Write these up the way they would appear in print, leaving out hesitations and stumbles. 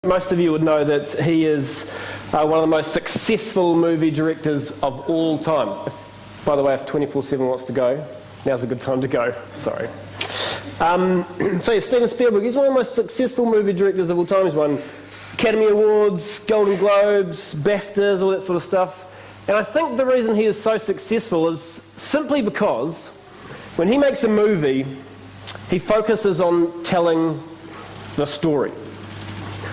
Most of you would know that he is one of the most successful movie directors of all time. By the way, if 24/7 wants to go, now's a good time to go. Sorry. So yeah, Steven Spielberg, he's one of the most successful movie directors of all time. He's won Academy Awards, Golden Globes, BAFTAs, all that sort of stuff. And I think the reason he is so successful is simply because when he makes a movie, he focuses on telling the story.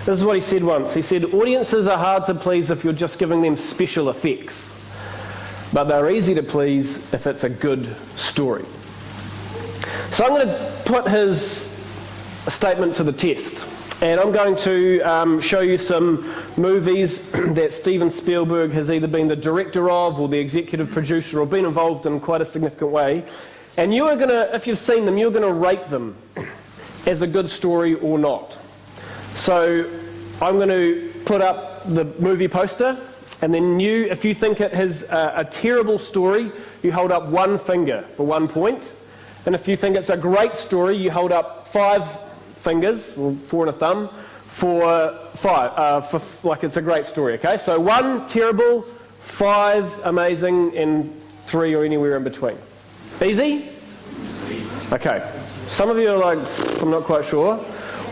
This is what he said once. He said, audiences are hard to please if you're just giving them special effects, but they're easy to please if it's a good story. So I'm going to put his statement to the test, and I'm going to show you some movies that Steven Spielberg has either been the director of or the executive producer or been involved in quite a significant way. And you are going to, if you've seen them, you're going to rate them as a good story or not. So I'm going to put up the movie poster, and then you, if you think it has a terrible story, you hold up one finger for 1 point. And if you think it's a great story, you hold up 5 fingers, or 4 and a thumb, for 5, like it's a great story, okay? So 1, terrible, 5, amazing, and 3 or anywhere in between. Easy? Okay. Some of you are like, I'm not quite sure.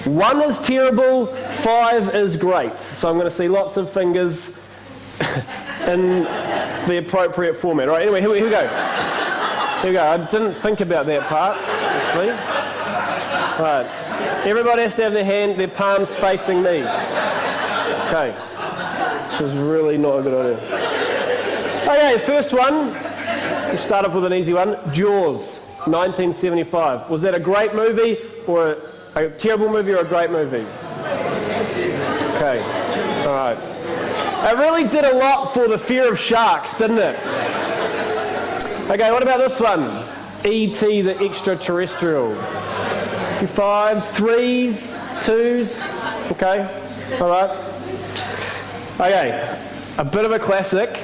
1 is terrible, 5 is great. So I'm going to see lots of fingers in the appropriate format. All right, anyway, here we go. Here we go. I didn't think about that part, actually. All right. Everybody has to have their palms facing me. Okay. This is really not a good idea. Okay, first one. We'll start off with an easy one. Jaws, 1975. Was that a great movie or a terrible movie or a great movie? Okay, all right. It really did a lot for the fear of sharks, didn't it? Okay, what about this one? E.T. the Extraterrestrial. 5s, 3s, 2s. Okay, all right. Okay, a bit of a classic.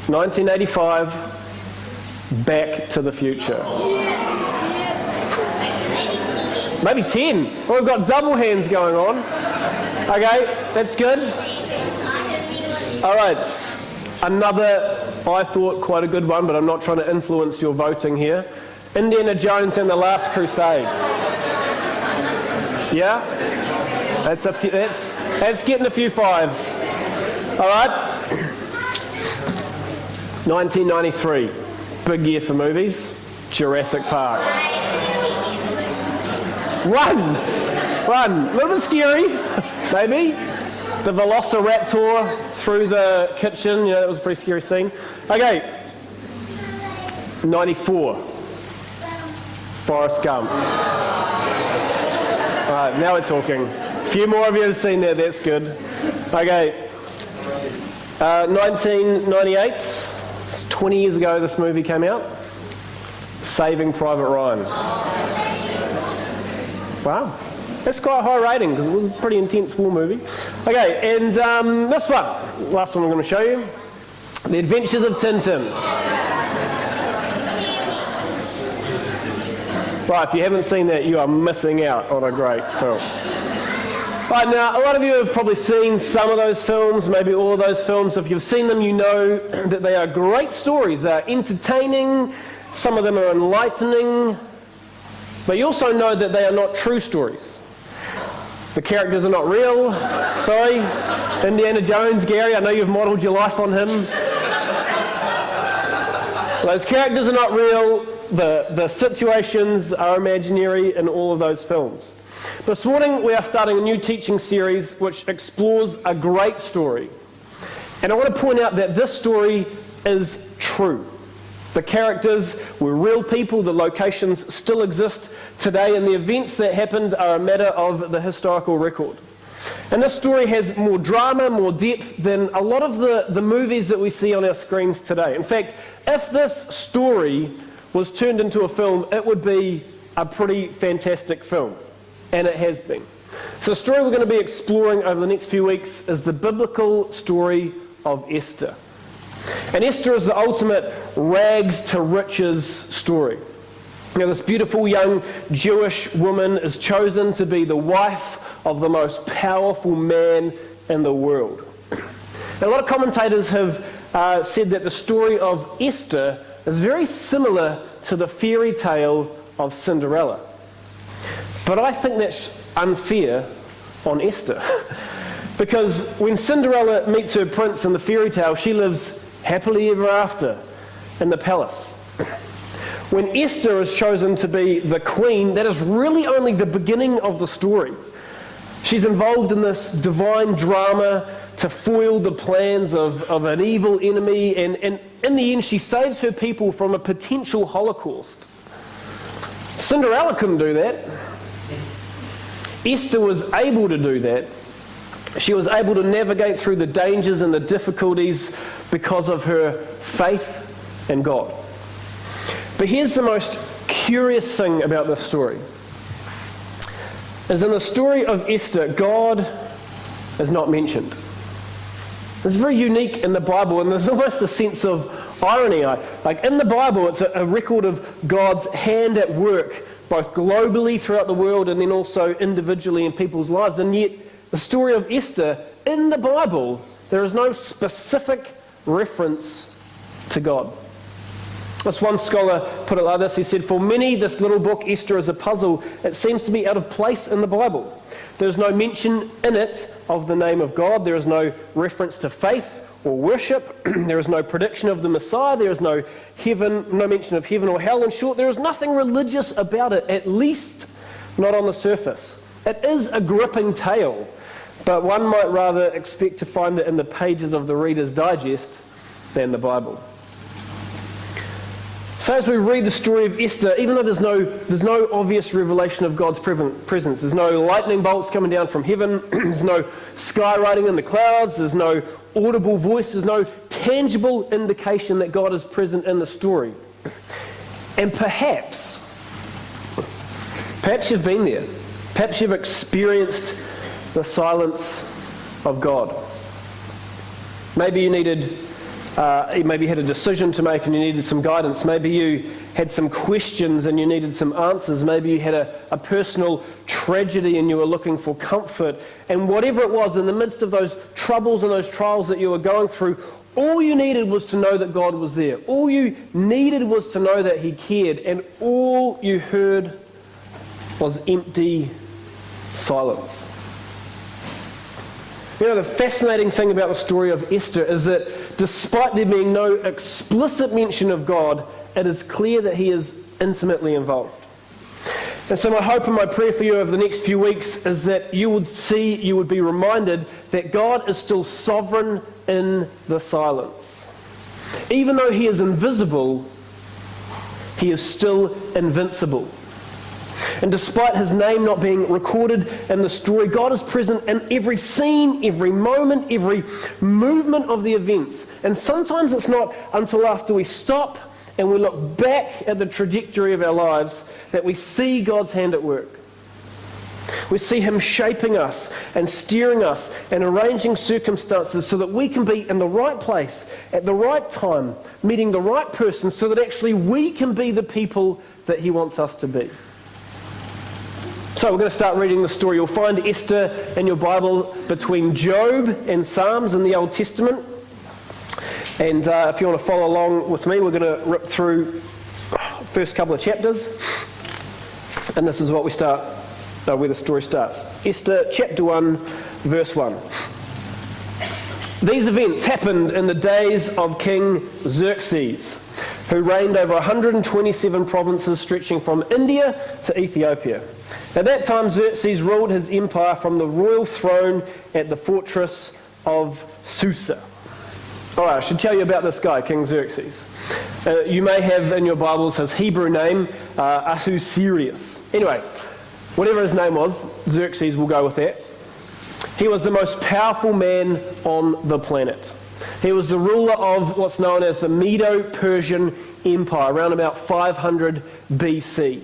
1985, Back to the Future. Maybe 10. Well, we've got double hands going on. Okay, that's good. All right, another, I thought, quite a good one, but I'm not trying to influence your voting here. Indiana Jones and the Last Crusade. Yeah? That's getting a few 5s. All right. 1993, big year for movies. Jurassic Park. 1. A little bit scary, maybe. The Velociraptor through the kitchen, that was a pretty scary scene. Okay. 94. Forrest Gump. Alright, now we're talking. A few more of you have seen that, that's good. Okay. 1998. It's 20 years ago this movie came out. Saving Private Ryan. Wow, that's quite a high rating because it was a pretty intense war movie. Okay, and this one, last one I'm going to show you, The Adventures of Tintin. Right, if you haven't seen that, you are missing out on a great film. Right, now, a lot of you have probably seen some of those films, maybe all of those films. If you've seen them, you know that they are great stories. They're entertaining, some of them are enlightening, but you also know that they are not true stories. The characters are not real. Sorry, Indiana Jones, Gary, I know you've modelled your life on him. Those characters are not real. The situations are imaginary in all of those films. This morning we are starting a new teaching series which explores a great story. And I want to point out that this story is true. The characters were real people, the locations still exist today, and the events that happened are a matter of the historical record. And this story has more drama, more depth than a lot of the movies that we see on our screens today. In fact, if this story was turned into a film, it would be a pretty fantastic film, and it has been. So the story we're going to be exploring over the next few weeks is the biblical story of Esther. And Esther is the ultimate rags to riches story. Now, this beautiful young Jewish woman is chosen to be the wife of the most powerful man in the world. A lot of commentators have said that the story of Esther is very similar to the fairy tale of Cinderella. But I think that's unfair on Esther. Because when Cinderella meets her prince in the fairy tale, she lives happily ever after in the palace. When Esther is chosen to be the queen, that is really only the beginning of the story. She's involved in this divine drama to foil the plans of an evil enemy, and in the end she saves her people from a potential Holocaust. Cinderella couldn't do that. Esther was able to do that. She was able to navigate through the dangers and the difficulties because of her faith in God. But here's the most curious thing about this story. Is in the story of Esther, God is not mentioned. It's very unique in the Bible, and there's almost a sense of irony. Like in the Bible, it's a record of God's hand at work, both globally throughout the world and then also individually in people's lives. And yet, the story of Esther, in the Bible, there is no specific reference to God. This one scholar put it like this. He said, "For many, this little book, Esther, is a puzzle. It seems to be out of place in the Bible. There's no mention in it of the name of God. There is no reference to faith or worship. There is no prediction of the Messiah. There is no mention of heaven or hell. In short, there is nothing religious about it, at least not on the surface. It is a gripping tale, but one might rather expect to find it in the pages of the Reader's Digest than the Bible." So as we read the story of Esther, even though there's no obvious revelation of God's presence, there's no lightning bolts coming down from heaven, there's no skywriting in the clouds, there's no audible voice, there's no tangible indication that God is present in the story. And perhaps you've been there. Perhaps you've experienced the silence of God. Maybe you had a decision to make and you needed some guidance. Maybe you had some questions and you needed some answers. Maybe you had a personal tragedy and you were looking for comfort. And whatever it was, in the midst of those troubles and those trials that you were going through, all you needed was to know that God was there. All you needed was to know that He cared. And all you heard was empty silence. You know, the fascinating thing about the story of Esther is that despite there being no explicit mention of God, it is clear that He is intimately involved. And so my hope and my prayer for you over the next few weeks is that you would be reminded that God is still sovereign in the silence. Even though He is invisible, He is still invincible. And despite His name not being recorded in the story, God is present in every scene, every moment, every movement of the events. And sometimes it's not until after we stop and we look back at the trajectory of our lives that we see God's hand at work. We see Him shaping us and steering us and arranging circumstances so that we can be in the right place at the right time, meeting the right person, so that actually we can be the people that He wants us to be. So we're going to start reading the story. You'll find Esther in your Bible between Job and Psalms in the Old Testament. And if you want to follow along with me, we're going to rip through the first couple of chapters. And this is what we start, where the story starts. Esther chapter 1, verse 1. These events happened in the days of King Xerxes, who reigned over 127 provinces stretching from India to Ethiopia. At that time, Xerxes ruled his empire from the royal throne at the fortress of Susa. All right, I should tell you about this guy, King Xerxes. You may have in your Bibles his Hebrew name, Ahasuerus. Anyway, whatever his name was, Xerxes, will go with that. He was the most powerful man on the planet. He was the ruler of what's known as the Medo-Persian Empire, around about 500 BC.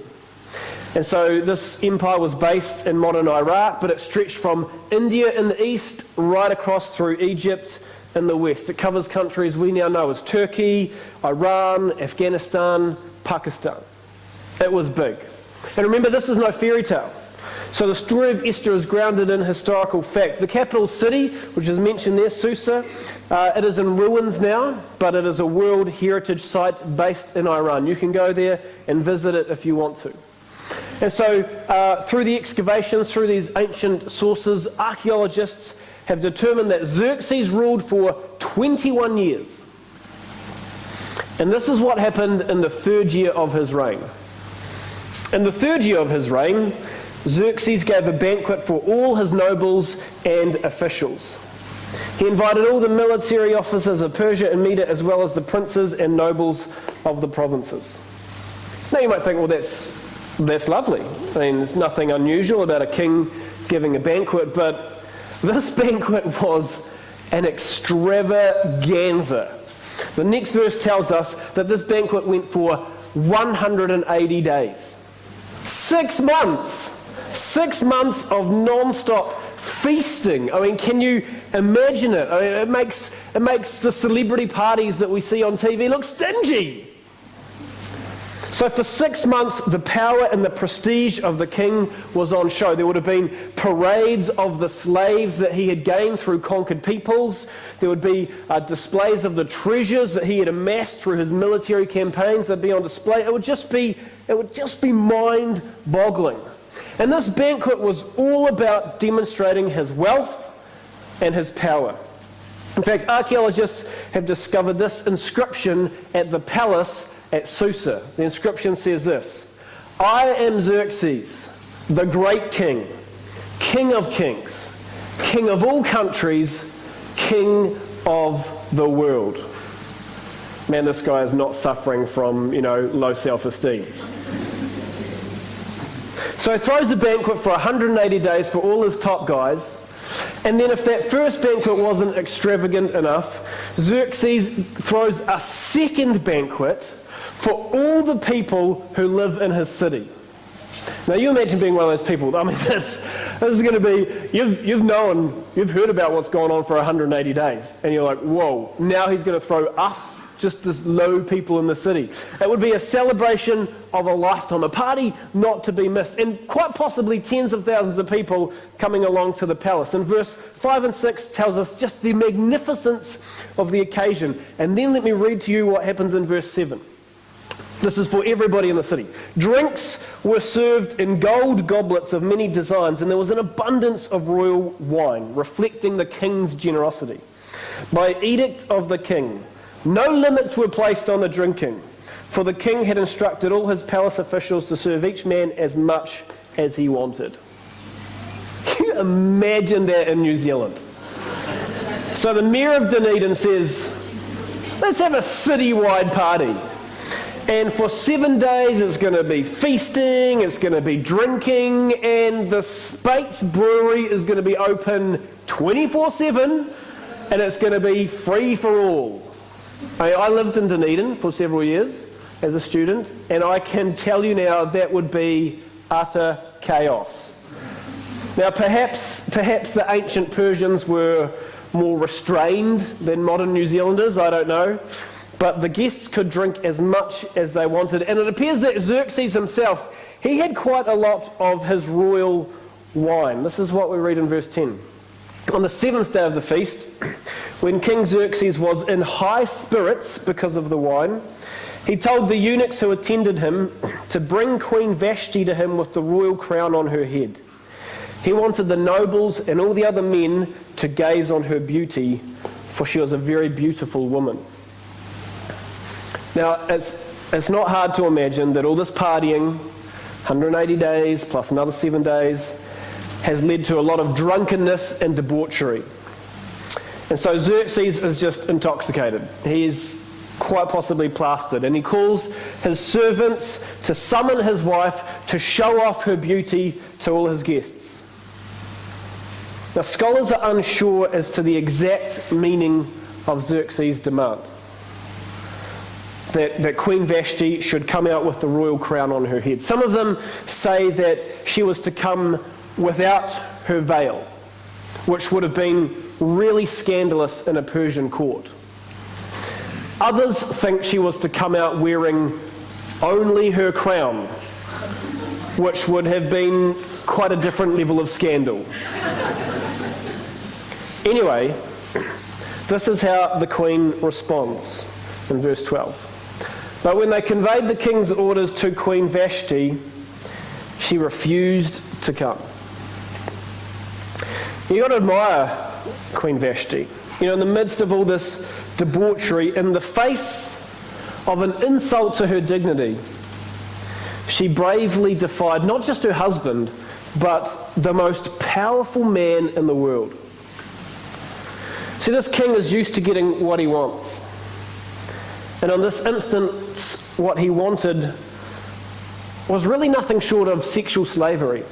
And so this empire was based in modern Iraq, but it stretched from India in the east right across through Egypt in the west. It covers countries we now know as Turkey, Iran, Afghanistan, Pakistan. It was big. And remember, this is no fairy tale. So the story of Esther is grounded in historical fact. The capital city, which is mentioned there, Susa, it is in ruins now, but it is a World Heritage Site based in Iran. You can go there and visit it if you want to. And so through the excavations, through these ancient sources, archaeologists have determined that Xerxes ruled for 21 years. And this is what happened in the third year of his reign. In the third year of his reign, Xerxes gave a banquet for all his nobles and officials. He invited all the military officers of Persia and Media, as well as the princes and nobles of the provinces. Now you might think, well, that's lovely. I mean, there's nothing unusual about a king giving a banquet, but this banquet was an extravaganza. The next verse tells us that this banquet went for 180 days. 6 months! 6 months of non-stop feasting. I mean, can you imagine it? I mean, it makes the celebrity parties that we see on TV look stingy. So for 6 months, the power and the prestige of the king was on show. There would have been parades of the slaves that he had gained through conquered peoples. There would be displays of the treasures that he had amassed through his military campaigns. They'd be on display. It would just be mind-boggling. And this banquet was all about demonstrating his wealth and his power. In fact, archaeologists have discovered this inscription at the palace at Susa. The inscription says this: "I am Xerxes, the great king, king of kings, king of all countries, king of the world." Man, this guy is not suffering from, low self-esteem. So he throws a banquet for 180 days for all his top guys. And then if that first banquet wasn't extravagant enough, Xerxes throws a second banquet for all the people who live in his city. Now you imagine being one of those people. I mean, this is going to be, you've heard about what's gone on for 180 days. And you're like, whoa, now he's going to throw us, just this low people in the city. It would be a celebration of a lifetime, a party not to be missed, and quite possibly tens of thousands of people coming along to the palace. And verse 5 and 6 tells us just the magnificence of the occasion. And then let me read to you what happens in verse 7. This is for everybody in the city. "Drinks were served in gold goblets of many designs, and there was an abundance of royal wine, reflecting the king's generosity. By edict of the king, no limits were placed on the drinking, for the king had instructed all his palace officials to serve each man as much as he wanted." Can you imagine that in New Zealand? So the mayor of Dunedin says, let's have a citywide party. And for 7 days it's going to be feasting, it's going to be drinking, and the Spates Brewery is going to be open 24/7, and it's going to be free for all. I lived in Dunedin for several years as a student, and I can tell you now that would be utter chaos. Now perhaps the ancient Persians were more restrained than modern New Zealanders, I don't know. But the guests could drink as much as they wanted. And it appears that Xerxes himself, he had quite a lot of his royal wine. This is what we read in verse 10. "On the 7th day of the feast, when King Xerxes was in high spirits because of the wine, he told the eunuchs who attended him to bring Queen Vashti to him with the royal crown on her head. He wanted the nobles and all the other men to gaze on her beauty, for she was a very beautiful woman." Now, it's not hard to imagine that all this partying, 180 days plus another 7 days, has led to a lot of drunkenness and debauchery. And so Xerxes is just intoxicated. He's quite possibly plastered, and he calls his servants to summon his wife to show off her beauty to all his guests. Now, scholars are unsure as to the exact meaning of Xerxes' demand. That Queen Vashti should come out with the royal crown on her head. Some of them say that she was to come without her veil, which would have been really scandalous in a Persian court. Others think she was to come out wearing only her crown, which would have been quite a different level of scandal. Anyway, this is how the queen responds in verse 12. But when they conveyed the king's orders to Queen Vashti, she refused to come. You've got to admire Queen Vashti. In the midst of all this debauchery, in the face of an insult to her dignity, she bravely defied not just her husband, but the most powerful man in the world. See, this king is used to getting what he wants. And on this instance, what he wanted was really nothing short of sexual slavery.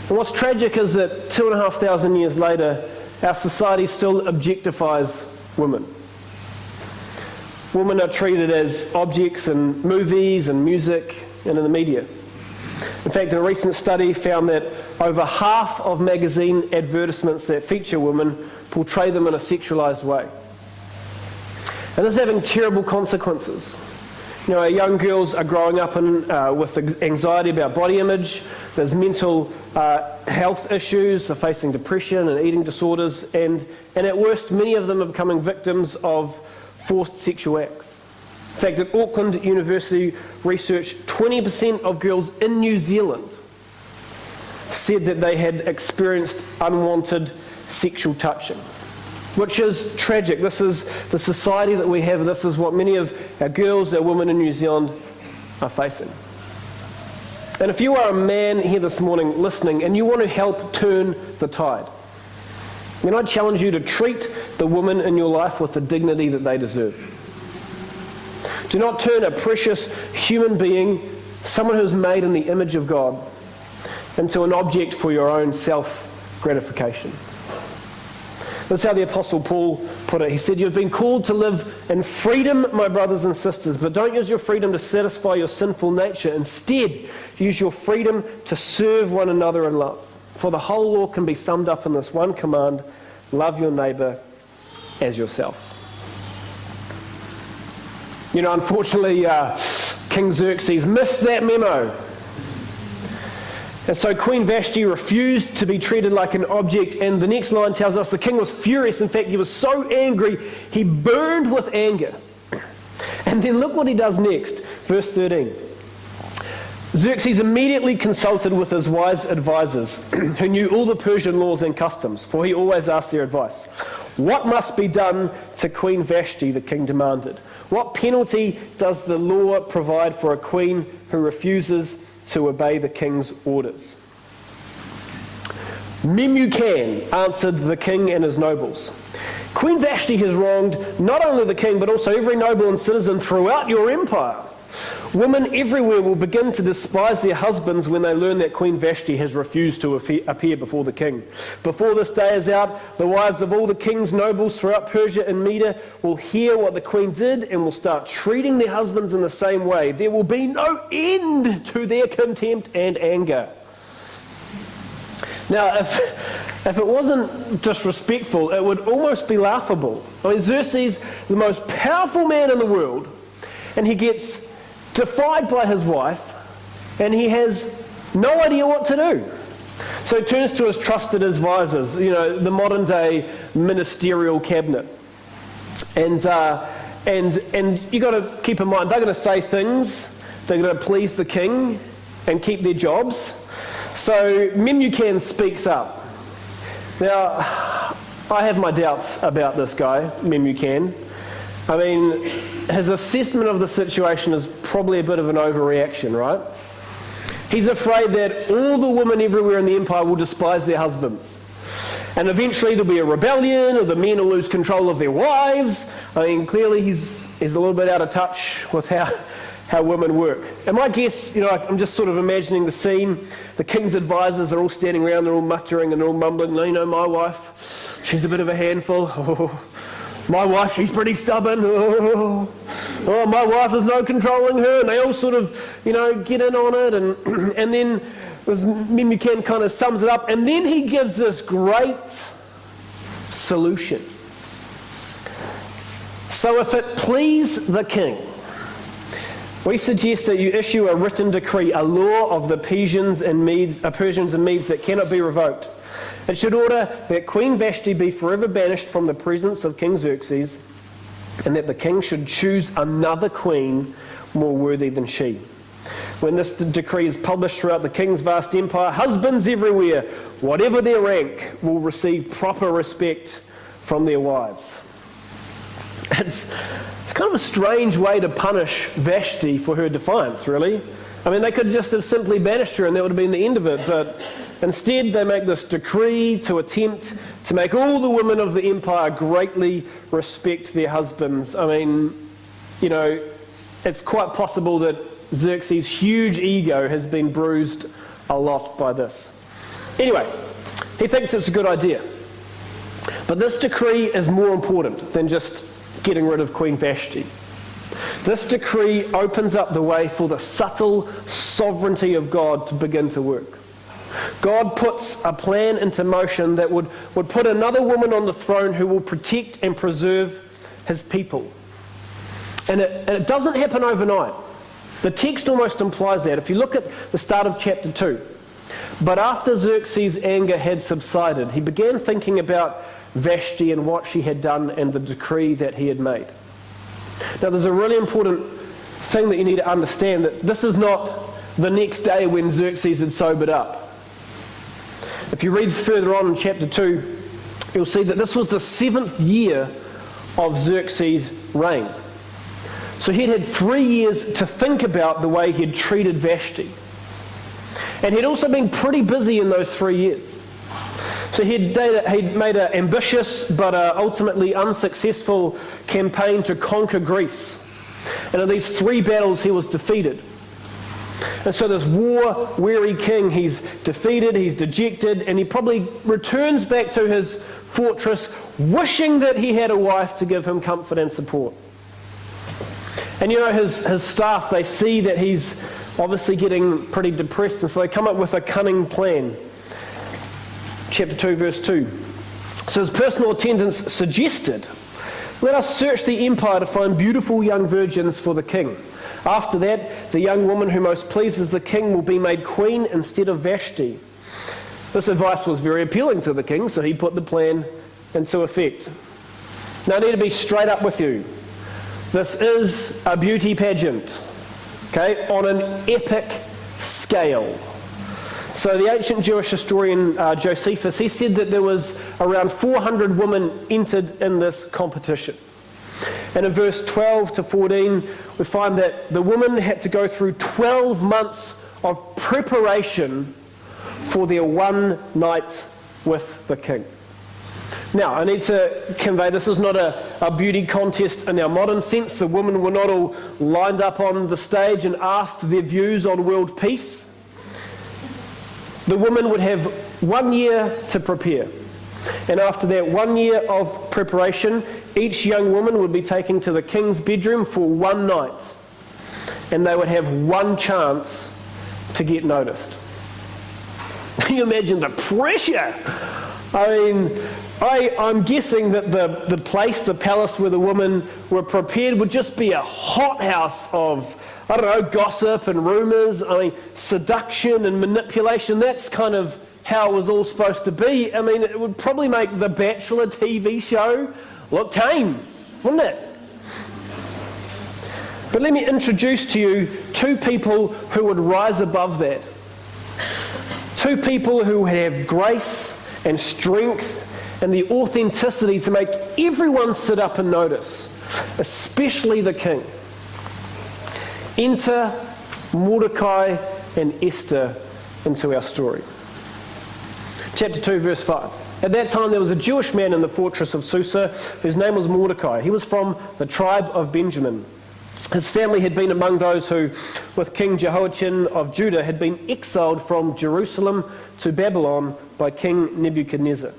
And what's tragic is that 2,500 years later, our society still objectifies women. Women are treated as objects in movies and music and in the media. In fact, a recent study found that over half of magazine advertisements that feature women portray them in a sexualized way. And this is having terrible consequences. Our young girls are growing up with anxiety about body image. There's mental health issues. They're facing depression and eating disorders. And at worst, many of them are becoming victims of forced sexual acts. In fact, at Auckland University research, 20% of girls in New Zealand said that they had experienced unwanted sexual touching, which is tragic. This is the society that we have, and this is what many of our girls, our women in New Zealand are facing. And if you are a man here this morning listening and you want to help turn the tide, then I challenge you to treat the women in your life with the dignity that they deserve. Do not turn a precious human being, someone who's made in the image of God, into an object for your own self-gratification. That's how the Apostle Paul put it. He said, "You've been called to live in freedom, my brothers and sisters, but don't use your freedom to satisfy your sinful nature. Instead, use your freedom to serve one another in love. For the whole law can be summed up in this one command: love your neighbour as yourself." Unfortunately, King Xerxes missed that memo. And so Queen Vashti refused to be treated like an object, and the next line tells us the king was furious. In fact, he was so angry, he burned with anger. And then look what he does next, verse 13. Xerxes immediately consulted with his wise advisors, who knew all the Persian laws and customs, for he always asked their advice. "What must be done to Queen Vashti?" the king demanded. "What penalty does the law provide for a queen who refuses to obey the king's orders?" "Memucan," answered the king and his nobles. "Queen Vashti has wronged not only the king, but also every noble and citizen throughout your empire. Women everywhere will begin to despise their husbands when they learn that Queen Vashti has refused to appear before the king. Before this day is out, the wives of all the king's nobles throughout Persia and Media will hear what the queen did and will start treating their husbands in the same way. There will be no end to their contempt and anger." Now, if it wasn't disrespectful, it would almost be laughable. Xerxes, the most powerful man in the world, and he gets defied by his wife, and he has no idea what to do. So he turns to his trusted advisors, the modern day ministerial cabinet. And you got to keep in mind, they're going to say things, they're going to please the king and keep their jobs. So Memucan speaks up. Now, I have my doubts about this guy, Memucan. I mean, his assessment of the situation is probably a bit of an overreaction, right? He's afraid that all the women everywhere in the empire will despise their husbands. And eventually there'll be a rebellion, or the men will lose control of their wives. I mean, clearly he's a little bit out of touch with how women work. And my guess, I'm just sort of imagining the scene. The king's advisors, they're all standing around, they're all muttering and they're all mumbling, my wife, she's a bit of a handful. Oh, my wife, she's pretty stubborn. Oh, my wife, there's no controlling her. And they all sort of, get in on it. And then this Memucan kind of sums it up. And then he gives this great solution. "So if it please the king, We suggest that you issue a written decree, a law of the Persians and Medes that cannot be revoked. It should order that Queen Vashti be forever banished from the presence of King Xerxes, and that the king should choose another queen more worthy than she. When this decree is published throughout the king's vast empire, husbands everywhere, whatever their rank, will receive proper respect from their wives. It's kind of a strange way to punish Vashti for her defiance, really. I mean, they could just have simply banished her and that would have been the end of it, but instead they make this decree to attempt to make all the women of the empire greatly respect their husbands. I mean, it's quite possible that Xerxes' huge ego has been bruised a lot by this. Anyway, he thinks it's a good idea. But this decree is more important than just getting rid of Queen Vashti. This decree opens up the way for the subtle sovereignty of God to begin to work. God puts a plan into motion that would put another woman on the throne who will protect and preserve his people. And it doesn't happen overnight. The text almost implies that. If you look at the start of chapter 2, but after Xerxes' anger had subsided, he began thinking about Vashti and what she had done and the decree that he had made. Now there's a really important thing that you need to understand, that this is not the next day when Xerxes had sobered up. If you read further on in chapter 2, you'll see that this was the 7th year of Xerxes' reign. So he'd had 3 years to think about the way he'd treated Vashti. And he'd also been pretty busy in those 3 years. So he'd made an ambitious but ultimately unsuccessful campaign to conquer Greece. And in these 3 battles he was defeated. And so this war-weary king, he's defeated, he's dejected, and he probably returns back to his fortress wishing that he had a wife to give him comfort and support. And his staff, they see that he's obviously getting pretty depressed, and so they come up with a cunning plan. Chapter 2, verse 2. So his personal attendants suggested, "Let us search the empire to find beautiful young virgins for the king. After that, the young woman who most pleases the king will be made queen instead of Vashti." This advice was very appealing to the king, so he put the plan into effect. Now I need to be straight up with you. This is a beauty pageant, okay, on an epic scale. So the ancient Jewish historian Josephus, he said that there was around 400 women entered in this competition. And in verse 12 to 14, we find that the women had to go through 12 months of preparation for their one night with the king. Now, I need to convey, this is not a beauty contest in our modern sense. The women were not all lined up on the stage and asked their views on world peace. The women would have 1 year to prepare. And after that 1 year of preparation, each young woman would be taken to the king's bedroom for one night. And they would have one chance to get noticed. Can you imagine the pressure? I mean, I'm guessing that the place, the palace where the women were prepared would just be a hothouse of, gossip and rumours, seduction and manipulation. That's kind of how it was all supposed to be. I mean, it would probably make the Bachelor TV show look tame, wouldn't it? But let me introduce to you 2 people who would rise above that. 2 people who would have grace and strength and the authenticity to make everyone sit up and notice, especially the king. Enter Mordecai and Esther into our story. Chapter 2, verse 5. At that time there was a Jewish man in the fortress of Susa whose name was Mordecai. He was from the tribe of Benjamin. His family had been among those who, with King Jehoiachin of Judah, had been exiled from Jerusalem to Babylon by King Nebuchadnezzar.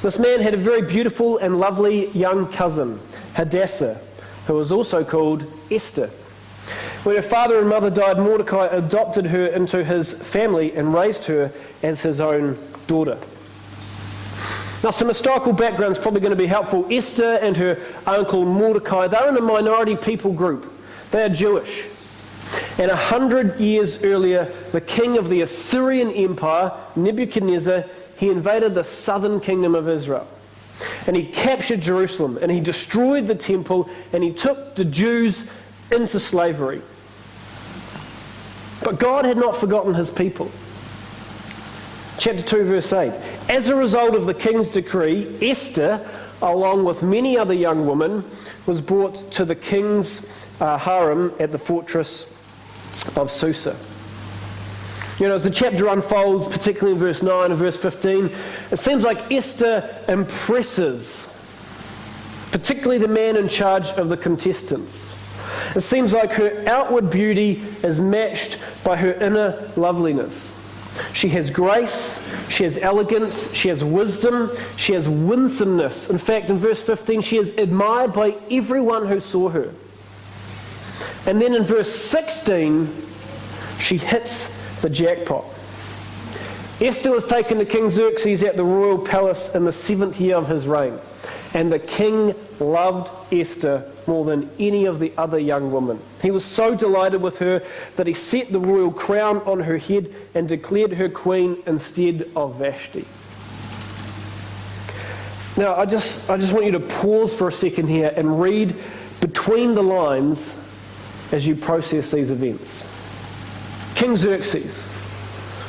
This man had a very beautiful and lovely young cousin, Hadassah, who was also called Esther. When her father and mother died, Mordecai adopted her into his family and raised her as his own daughter. Now, some historical background is probably going to be helpful. Esther and her uncle Mordecai, they're in a minority people group. They are Jewish. And 100 years earlier, the king of the Assyrian Empire, Nebuchadnezzar, he invaded the southern kingdom of Israel. And he captured Jerusalem, and he destroyed the temple, and he took the Jews into slavery. But God had not forgotten his people. Chapter 2, verse 8. As a result of the king's decree, Esther, along with many other young women, was brought to the king's harem at the fortress of Susa. You know, as the chapter unfolds, particularly in verse 9 and verse 15, it seems like Esther impresses, particularly the man in charge of the contestants. It seems like her outward beauty is matched by her inner loveliness. She has grace, she has elegance, she has wisdom, she has winsomeness. In fact, in verse 15, she is admired by everyone who saw her. And then in verse 16, she hits the jackpot. Esther was taken to King Xerxes at the royal palace in the 7th year of his reign. And the king loved Esther more than any of the other young women. He was so delighted with her that he set the royal crown on her head and declared her queen instead of Vashti. Now, I just want you to pause for a second here and read between the lines as you process these events. King Xerxes,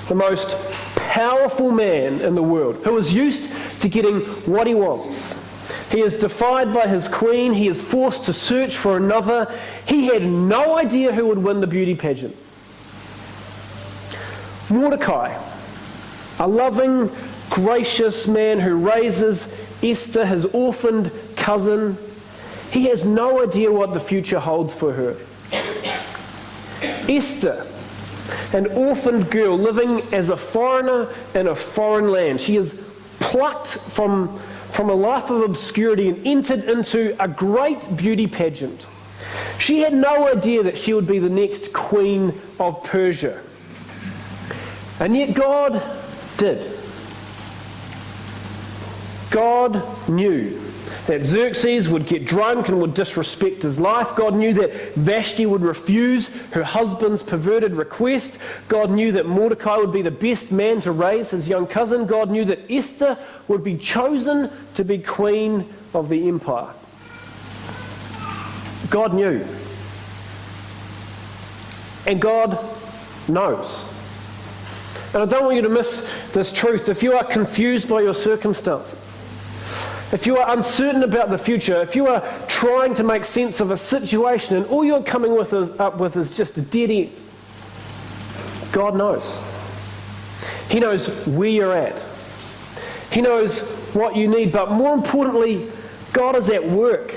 the most powerful man in the world, who is used to getting what he wants. He is defied by his queen. He is forced to search for another. He had no idea who would win the beauty pageant. Mordecai, a loving, gracious man who raises Esther, his orphaned cousin, he has no idea what the future holds for her. Esther, an orphaned girl living as a foreigner in a foreign land. She is plucked from a life of obscurity and entered into a great beauty pageant. She had no idea that she would be the next queen of Persia. And yet God did. God knew that Xerxes would get drunk and would disrespect his life. God knew that Vashti would refuse her husband's perverted request. God knew that Mordecai would be the best man to raise his young cousin. God knew that Esther would be chosen to be queen of the empire. God knew. And God knows. And I don't want you to miss this truth. If you are confused by your circumstances, if you are uncertain about the future, if you are trying to make sense of a situation and all you're coming up with is just a dead end, God knows. He knows where you're at. He knows what you need, but more importantly, God is at work.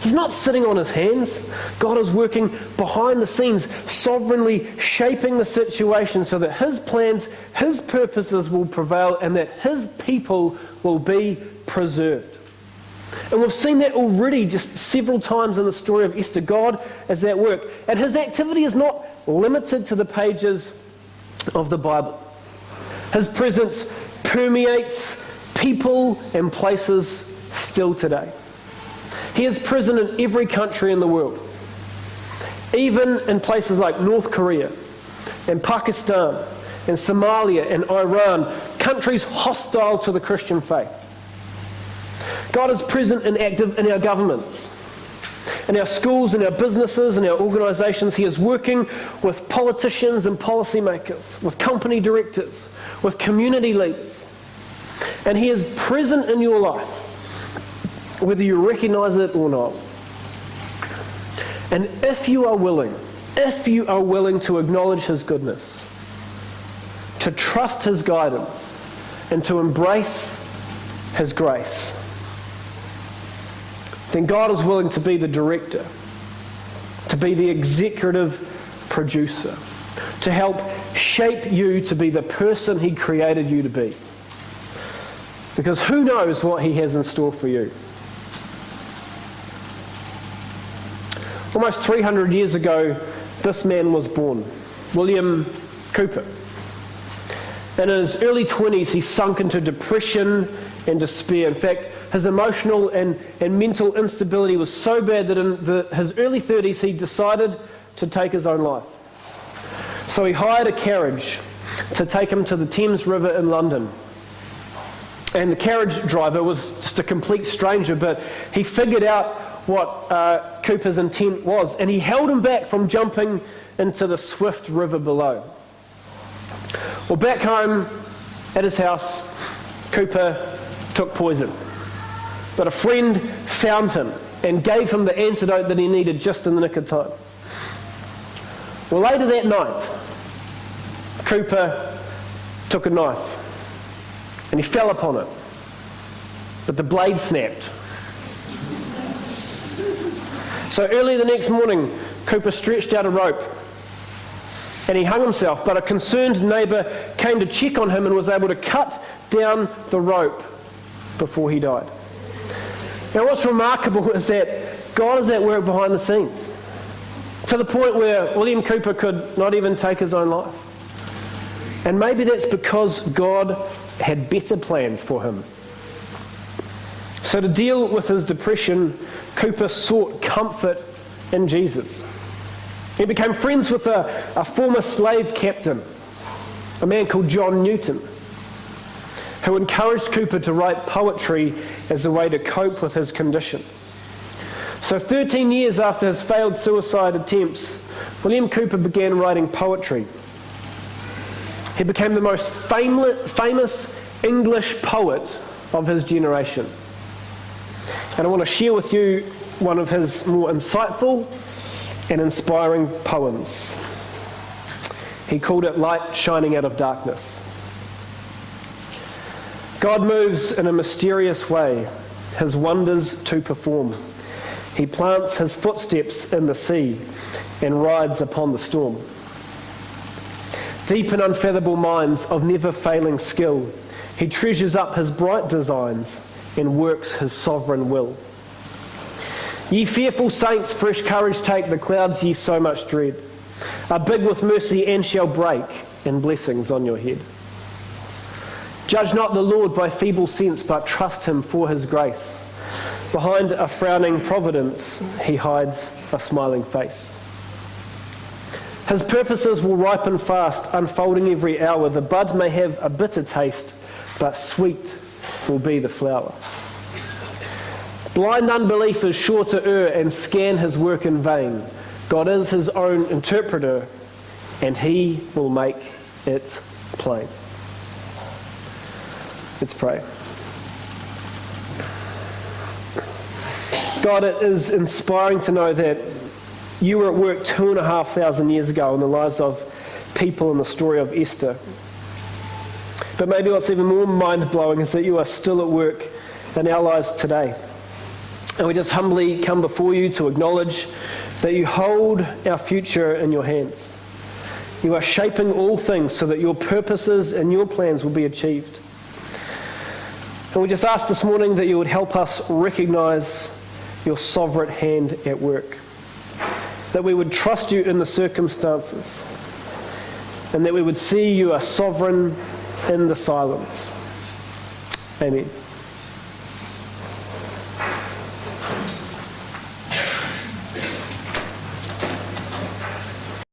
He's not sitting on his hands. God is working behind the scenes, sovereignly shaping the situation so that his plans, his purposes will prevail and that his people will be preserved. And we've seen that already just several times in the story of Esther. God is at work. And his activity is not limited to the pages of the Bible. His presence permeates people and places still today. He is present in every country in the world, even in places like North Korea and Pakistan and Somalia and Iran, countries hostile to the Christian faith. God is present and active in our governments, in our schools, in our businesses, in our organisations. He is working with politicians and policymakers, with company directors, with community leaders. And he is present in your life, whether you recognise it or not. And if you are willing to acknowledge his goodness, to trust his guidance, and to embrace his grace, then God is willing to be the director, to be the executive producer, to help shape you to be the person he created you to be. Because who knows what he has in store for you? Almost 300 years ago, this man was born, William Cooper. In his early 20s, he sunk into depression and despair. In fact, his emotional and mental instability was so bad that in his early 30s he decided to take his own life. So he hired a carriage to take him to the Thames River in London. And the carriage driver was just a complete stranger, but he figured out what Cooper's intent was, and he held him back from jumping into the swift river below. Well, back home at his house, Cooper took poison. But a friend found him and gave him the antidote that he needed just in the nick of time. Well, later that night, Cooper took a knife and he fell upon it, but the blade snapped. So early the next morning, Cooper stretched out a rope and he hung himself, but a concerned neighbour came to check on him and was able to cut down the rope before he died. Now what's remarkable is that God is at work behind the scenes, to the point where William Cooper could not even take his own life. And maybe that's because God had better plans for him. So to deal with his depression, Cooper sought comfort in Jesus. He became friends with a former slave captain, a man called John Newton, who encouraged Cooper to write poetry as a way to cope with his condition. So 13 years after his failed suicide attempts, William Cooper began writing poetry. He became the most famous English poet of his generation. And I want to share with you one of his more insightful and inspiring poems. He called it Light Shining Out of Darkness. God moves in a mysterious way, his wonders to perform. He plants his footsteps in the sea and rides upon the storm. Deep and unfathomable minds of never-failing skill, he treasures up his bright designs and works his sovereign will. Ye fearful saints, fresh courage take, the clouds ye so much dread are big with mercy and shall break, and blessings on your head. Judge not the Lord by feeble sense, but trust him for his grace. Behind a frowning providence, he hides a smiling face. His purposes will ripen fast, unfolding every hour. The bud may have a bitter taste, but sweet will be the flower. Blind unbelief is sure to err and scan his work in vain. God is his own interpreter, and he will make it plain. Let's pray. God, it is inspiring to know that you were at work 2,500 years ago in the lives of people in the story of Esther. But maybe what's even more mind-blowing is that you are still at work in our lives today. And we just humbly come before you to acknowledge that you hold our future in your hands. You are shaping all things so that your purposes and your plans will be achieved. And we just ask this morning that you would help us recognize your sovereign hand at work. That we would trust you in the circumstances. And that we would see you are sovereign in the silence. Amen.